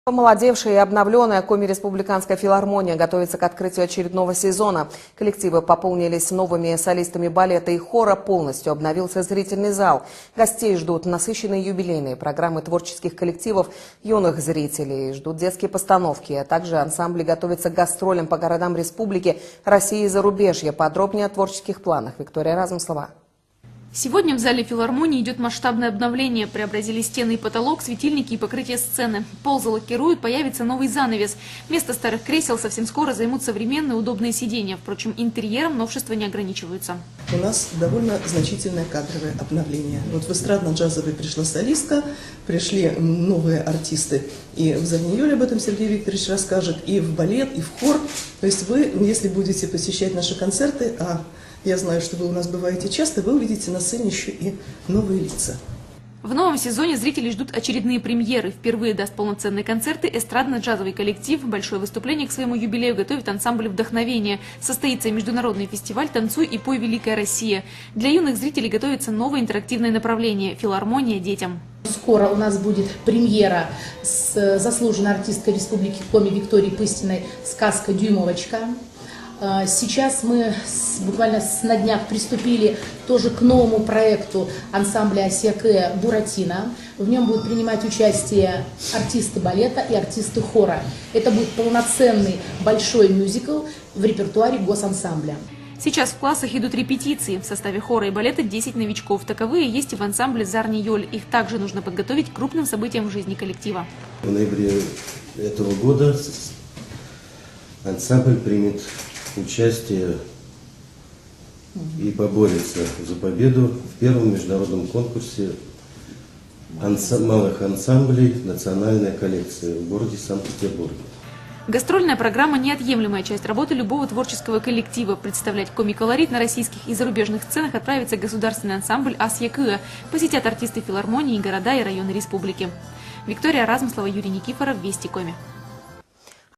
Помолодевшая и обновленная Коми-республиканская филармония готовится к открытию очередного сезона. Коллективы пополнились новыми солистами балета и хора, полностью обновился зрительный зал. Гостей ждут насыщенные юбилейные программы творческих коллективов, юных зрителей, ждут детские постановки, а также ансамбли готовятся к гастролям по городам республики, России и зарубежья. Подробнее о творческих планах. Виктория Разумслова. Сегодня в зале филармонии идет масштабное обновление. Преобразили стены и потолок, светильники и покрытие сцены. Пол залакируют, появится новый занавес. Вместо старых кресел совсем скоро займут современные удобные сиденья. Впрочем, интерьером новшества не ограничиваются. У нас довольно значительное кадровое обновление. Вот в эстрадно-джазовый пришла солистка, пришли новые артисты. И в Завниёле об этом Сергей Викторович расскажет, и в балет, и в хор. То есть вы, если будете посещать наши концерты, я знаю, что вы у нас бываете часто, вы увидите на сцене еще и новые лица. В новом сезоне зрители ждут очередные премьеры. Впервые даст полноценные концерты эстрадно-джазовый коллектив. Большое выступление к своему юбилею готовит ансамбль «Вдохновение». Состоится и международный фестиваль «Танцуй и пой, Великая Россия». Для юных зрителей готовится новое интерактивное направление – филармония детям. Скоро у нас будет премьера с заслуженной артисткой Республики Коми Викторией Пыстиной «Сказка Дюймовочка». Сейчас мы буквально на днях приступили тоже к новому проекту ансамбля «Асьякэ» «Буратино». В нем будут принимать участие артисты балета и артисты хора. Это будет полноценный большой мюзикл в репертуаре госансамбля. Сейчас в классах идут репетиции. В составе хора и балета 10 новичков. Таковые есть и в ансамбле «Завниёль». Их также нужно подготовить к крупным событиям в жизни коллектива. В ноябре этого года ансамбль примет участие и поборется за победу в первом международном конкурсе малых ансамблей «Национальная коллекция» в городе Санкт-Петербурге. Гастрольная программа – неотъемлемая часть работы любого творческого коллектива. Представлять коми-колорит на российских и зарубежных сценах отправится государственный ансамбль «Асьякэ». Посетят артисты филармонии, города и районы республики. Виктория Разумслова, Юрий Никифоров, Вести Коми.